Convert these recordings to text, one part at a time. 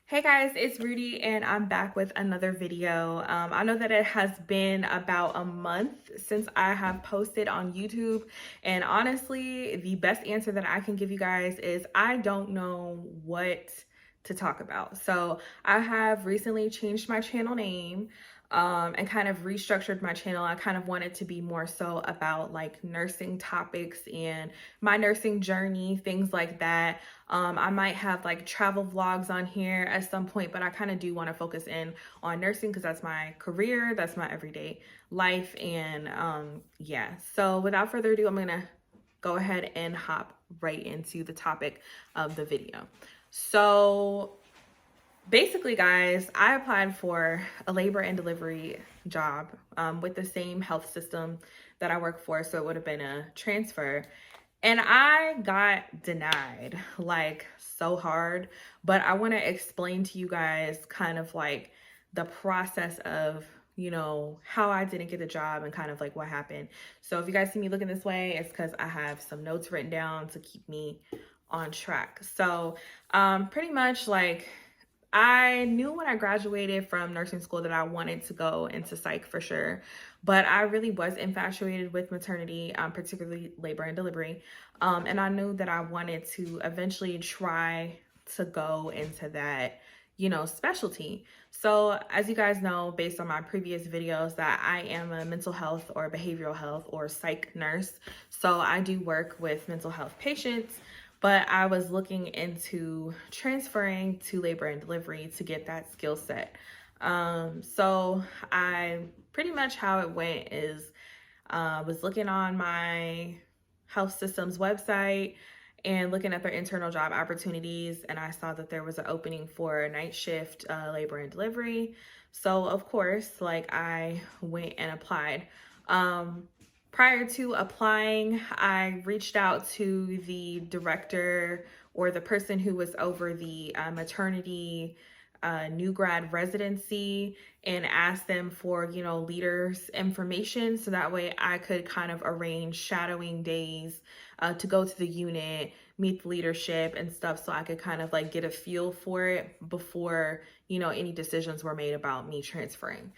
Hey guys, it's Rudy and I'm back with another video. I know that it has been about a month since I have posted on YouTube, and honestly, the best answer that I can give you guys is I don't know what to talk about. So I have recently changed my channel name and kind of restructured my channel. I kind of wanted to be more so about like nursing topics and my nursing journey, things like that. I might have like travel vlogs on here at some point, but I kind of do want to focus in on nursing because that's my career, that's my everyday life. And yeah, so without further ado, I'm going to go ahead and hop right into the topic of the video. So basically, guys, I applied for a labor and delivery job with the same health system that I work for. So it would have been a transfer. And I got denied like so hard, but I want to explain to you guys kind of like the process of, how I didn't get the job and kind of like what happened. So if you guys see me looking this way, it's because I have some notes written down to keep me on track. So pretty much like I knew when I graduated from nursing school that I wanted to go into psych for sure, but I really was infatuated with maternity, particularly labor and delivery. And I knew that I wanted to eventually try to go into that, specialty. So as you guys know, based on my previous videos, that I am a mental health or behavioral health or psych nurse. So I do work with mental health patients, but I was looking into transferring to labor and delivery to get that skill set. So I pretty much how it went is was looking on my health system's website and looking at their internal job opportunities, and I saw that there was an opening for a night shift labor and delivery. So of course, like I went and applied. Prior to applying, I reached out to the director or the person who was over the maternity new grad residency and asked them for, leaders information. So that way I could kind of arrange shadowing days to go to the unit, meet the leadership and stuff. So I could kind of like get a feel for it before, any decisions were made about me transferring.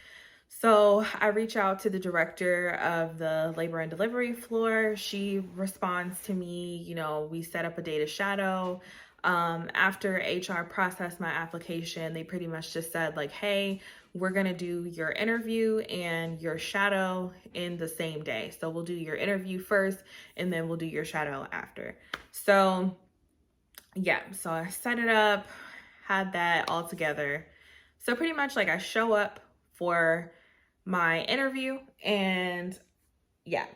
So I reach out to the director of the labor and delivery floor. She responds to me, we set up a day to shadow. After HR processed my application, they pretty much just said like, hey, we're going to do your interview and your shadow in the same day. So we'll do your interview first and then we'll do your shadow after. So yeah, so I set it up, had that all together. So pretty much like I show up for my interview and yeah,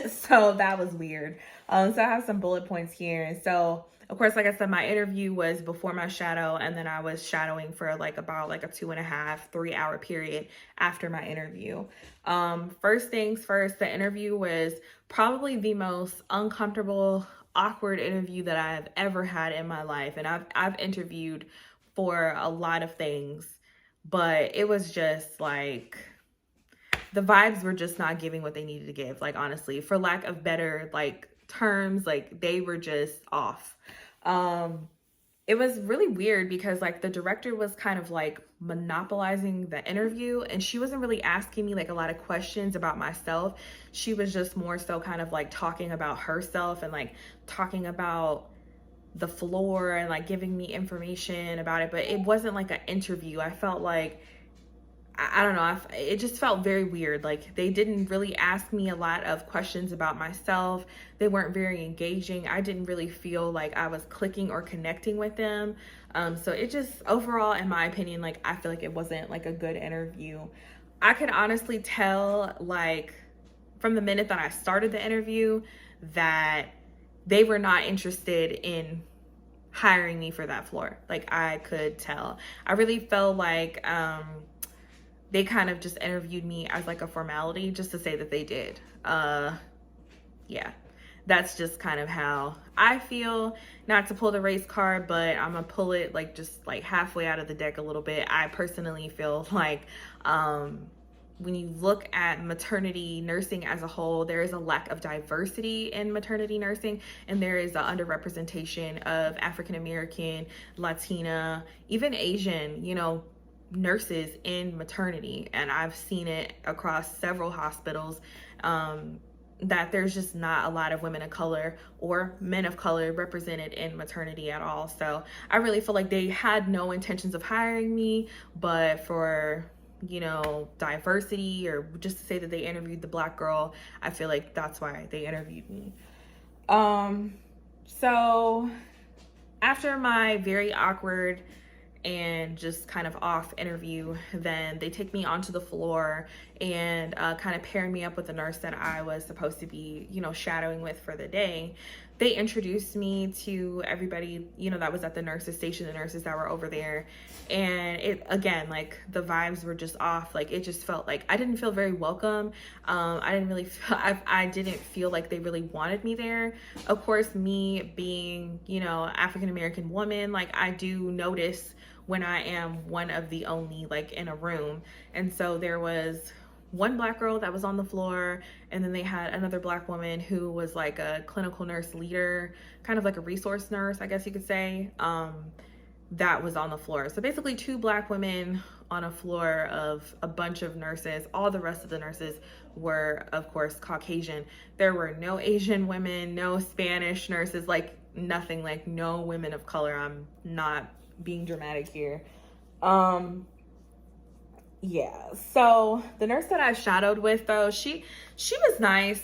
so that was weird. So I have some bullet points here. And so of course, like I said, my interview was before my shadow, and then I was shadowing for like about like a 2.5, 3 hour period after my interview. First things first, the interview was probably the most uncomfortable, awkward interview that I've ever had in my life. And I've interviewed for a lot of things, but it was just like the vibes were just not giving what they needed to give. Like, honestly, for lack of better, like, terms, like, they were just off. It was really weird because, like, the director was kind of, like, monopolizing the interview, and she wasn't really asking me, like, a lot of questions about myself. She was just more so kind of, like, talking about herself and, like, talking about the floor and, like, giving me information about it, but it wasn't, like, an interview. I felt like I don't know, it just felt very weird. Like they didn't really ask me a lot of questions about myself. They weren't very engaging. I didn't really feel like I was clicking or connecting with them. So it just overall, in my opinion, like I feel like it wasn't like a good interview. I could honestly tell like from the minute that I started the interview that they were not interested in hiring me for that floor. Like I could tell. I really felt like they kind of just interviewed me as like a formality just to say that they did. Yeah, that's just kind of how I feel. Not to pull the race card, but I'm gonna pull it like just like halfway out of the deck a little bit. I personally feel like when you look at maternity nursing as a whole, there is a lack of diversity in maternity nursing, and there is an underrepresentation of African American, Latina, even Asian, nurses in maternity. And I've seen it across several hospitals, that there's just not a lot of women of color or men of color represented in maternity at all. So I really feel like they had no intentions of hiring me, but for diversity, or just to say that they interviewed the Black girl, I feel like that's why they interviewed me. So after my very awkward and just kind of off interview, then they take me onto the floor and kind of pair me up with the nurse that I was supposed to be, shadowing with for the day. They introduced me to everybody, that was at the nurses station, the nurses that were over there. And it, again, like the vibes were just off. Like it just felt like I didn't feel very welcome. I didn't really feel, I didn't feel like they really wanted me there. Of course, me being, African-American woman, like I do notice when I am one of the only like in a room. And so there was one Black girl that was on the floor, and then they had another Black woman who was like a clinical nurse leader, kind of like a resource nurse, I guess you could say, that was on the floor. So basically 2 Black women on a floor of a bunch of nurses. All the rest of the nurses were, of course, Caucasian. There were no Asian women, no Spanish nurses, like nothing, like no women of color. I'm not being dramatic here. Yeah, so the nurse that I shadowed with, though, she was nice.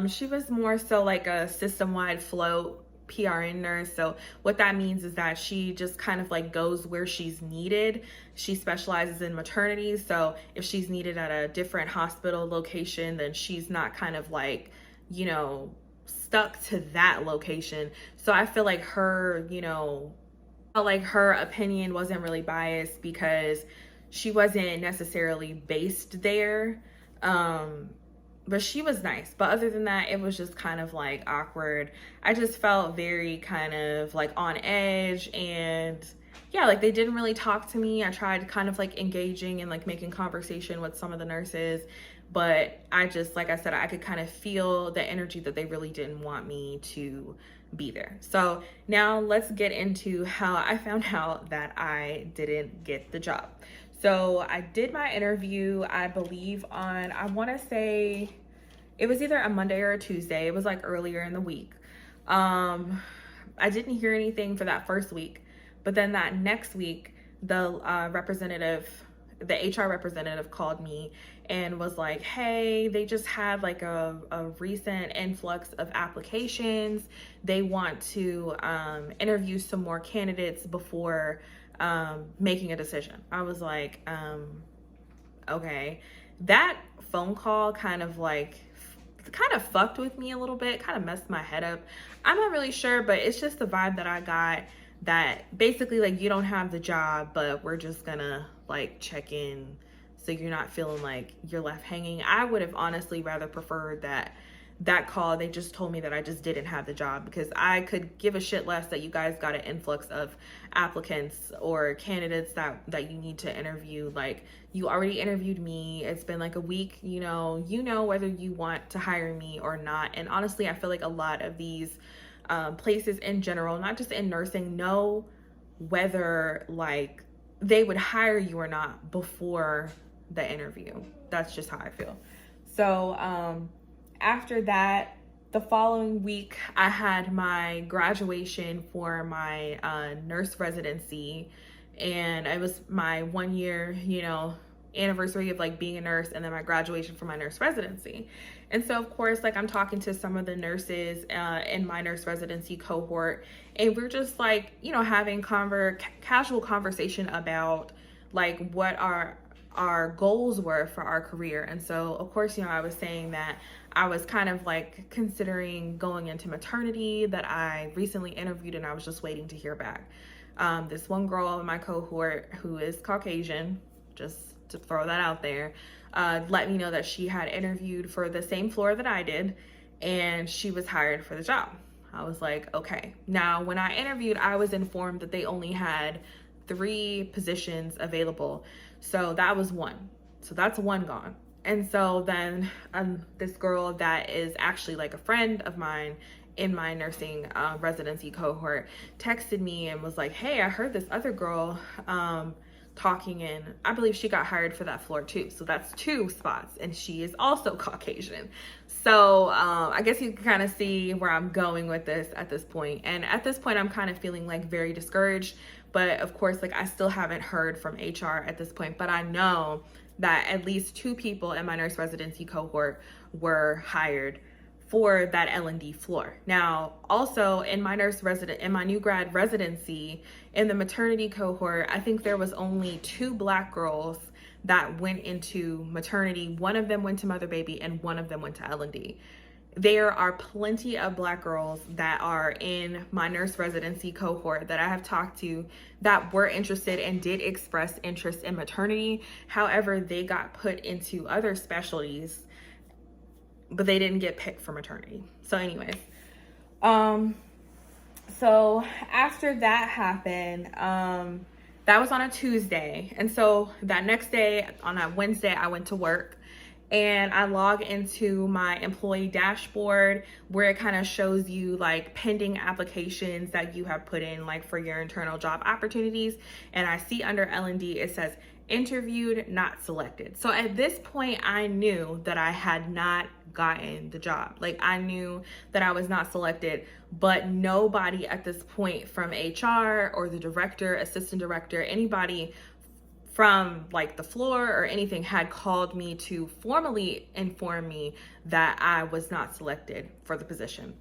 She was more so like a system-wide float PRN nurse. So what that means is that she just kind of like goes where she's needed. She specializes in maternity, so if she's needed at a different hospital location, then she's not kind of like, stuck to that location. So I feel like her, her opinion wasn't really biased because she wasn't necessarily based there. But she was nice. But other than that, it was just kind of like awkward. I just felt very kind of like on edge, and yeah, like they didn't really talk to me. I tried kind of like engaging and like making conversation with some of the nurses, but I just, like I said, I could kind of feel the energy that they really didn't want me to be there. So now let's get into how I found out that I didn't get the job. So I did my interview, I believe on, I want to say it was either a Monday or a Tuesday. It was like earlier in the week. I didn't hear anything for that first week, but then that next week, the HR representative called me and was like, hey, they just had like a recent influx of applications. They want to interview some more candidates before making a decision. I was like, okay. That phone call kind of fucked with me a little bit, kind of messed my head up. I'm not really sure, but it's just the vibe that I got, that basically like you don't have the job, but we're just gonna like check in so you're not feeling like you're left hanging. I would have honestly rather preferred that call. They just told me that I just didn't have the job, because I could give a shit less that you guys got an influx of applicants or candidates that you need to interview. Like, you already interviewed me. It's been like a week, you know whether you want to hire me or not. And honestly, I feel like a lot of these places in general, not just in nursing, know whether like they would hire you or not before the interview. That's just how I feel. So after that, the following week, I had my graduation for my nurse residency, and it was my 1 year, anniversary of like being a nurse, and then my graduation for my nurse residency. And so of course, like I'm talking to some of the nurses in my nurse residency cohort, and we're just like, having casual conversation about like what our goals were for our career. And so of course, I was saying that I was kind of like considering going into maternity, that I recently interviewed and I was just waiting to hear back. This one girl in my cohort who is Caucasian, just to throw that out there, let me know that she had interviewed for the same floor that I did, and she was hired for the job. I was like, okay. Now, when I interviewed, I was informed that they only had 3 positions available. So that was one. So that's one gone. And so then this girl that is actually like a friend of mine in my nursing residency cohort texted me and was like, hey, I heard this other girl talking, and I believe she got hired for that floor too. So that's 2 spots, and she is also Caucasian. So I guess you can kind of see where I'm going with this at this point. And at this point, I'm kind of feeling like very discouraged. But of course, like I still haven't heard from HR at this point, but I know that at least 2 people in my nurse residency cohort were hired for that L&D floor. Now, also in my new grad residency, in the maternity cohort, I think there was only 2 Black girls that went into maternity. One of them went to mother baby and one of them went to L&D. There are plenty of Black girls that are in my nurse residency cohort that I have talked to that were interested and did express interest in maternity. However, they got put into other specialties, but they didn't get picked for maternity. So anyways, so after that happened, that was on a Tuesday. And so that next day, on that Wednesday, I went to work and I log into my employee dashboard where it kind of shows you like pending applications that you have put in like for your internal job opportunities. And I see under L&D, it says interviewed, not selected. So at this point, I knew that I had not gotten the job. Like I knew that I was not selected, but nobody at this point from HR or the director, assistant director, anybody from like the floor or anything had called me to formally inform me that I was not selected for the position.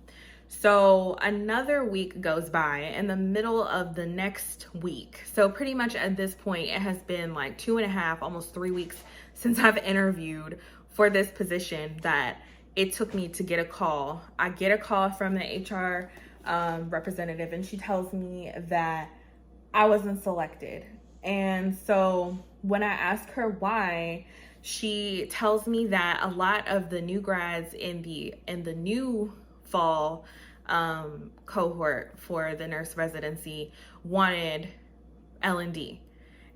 So another week goes by, in the middle of the next week. So pretty much at this point, it has been like 2.5, almost 3 weeks since I've interviewed for this position that it took me to get a call. I get a call from the HR representative, and she tells me that I wasn't selected. And so when I ask her why, she tells me that a lot of the new grads in the new fall cohort for the nurse residency wanted L&D,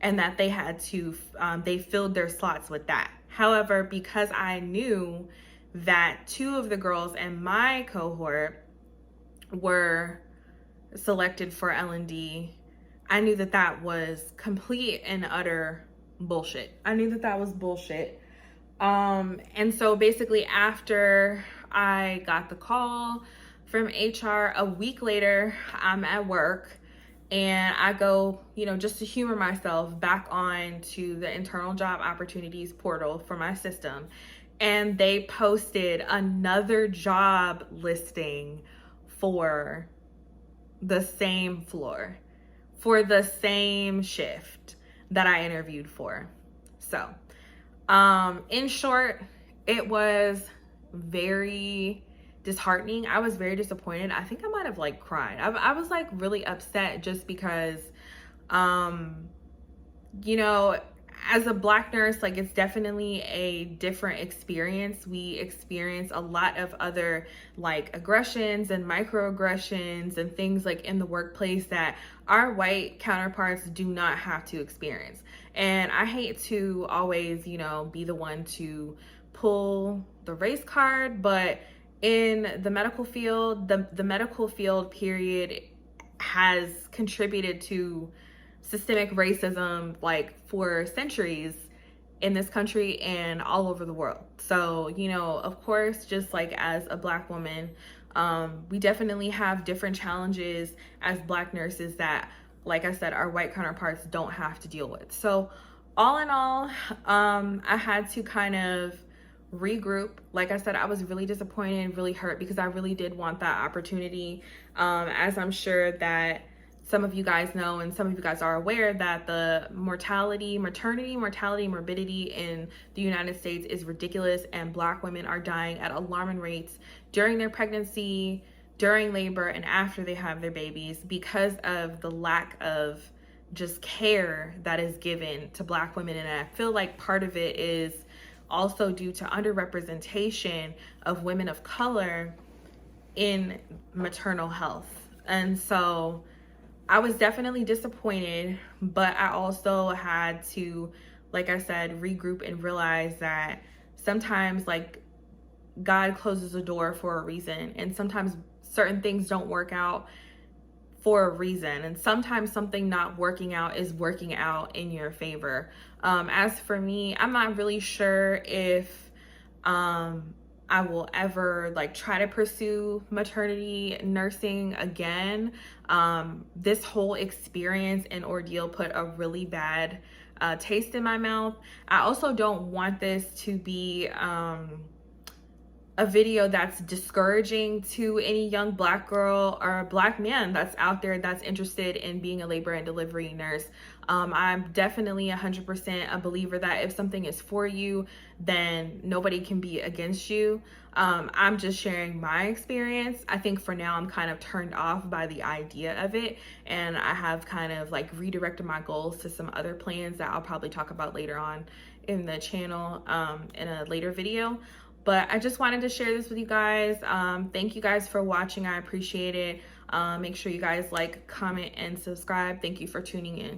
and that they had to they filled their slots with that. However, because I knew that 2 of the girls in my cohort were selected for L&D, I knew that that was complete and utter bullshit. I knew that that was bullshit. And so basically after I got the call from HR, a week later, I'm at work and I go, just to humor myself, back on to the internal job opportunities portal for my system. And they posted another job listing for the same floor, for the same shift that I interviewed for. So, in short, it was very disheartening. I was very disappointed. I think I might have like cried. I was like really upset just because, as a Black nurse, like it's definitely a different experience. We experience a lot of other like aggressions and microaggressions and things like in the workplace that our white counterparts do not have to experience. And I hate to always, be the one to pull the race card, but in the medical field, the medical field period has contributed to systemic racism like for centuries in this country and all over the world. So, of course, just like as a Black woman, we definitely have different challenges as Black nurses that, like I said, our white counterparts don't have to deal with. So all in all, I had to kind of regroup. Like I said, I was really disappointed and really hurt because I really did want that opportunity. As I'm sure that some of you guys know, and some of you guys are aware, that the maternity mortality, morbidity in the United States is ridiculous, and Black women are dying at alarming rates during their pregnancy, during labor, and after they have their babies because of the lack of just care that is given to Black women. And I feel like part of it is also due to underrepresentation of women of color in maternal health. And so I was definitely disappointed, but I also had to, like I said, regroup and realize that sometimes like God closes a door for a reason, and sometimes certain things don't work out for a reason, and sometimes something not working out is working out in your favor. As for me, I'm not really sure if I will ever like try to pursue maternity nursing again. This whole experience and ordeal put a really bad taste in my mouth. I also don't want this to be a video that's discouraging to any young Black girl or Black man that's out there that's interested in being a labor and delivery nurse. I'm definitely 100% a believer that if something is for you, then nobody can be against you. I'm just sharing my experience. I think for now I'm kind of turned off by the idea of it, and I have kind of like redirected my goals to some other plans that I'll probably talk about later on in the channel in a later video. But I just wanted to share this with you guys. Thank you guys for watching. I appreciate it. Make sure you guys like, comment, and subscribe. Thank you for tuning in.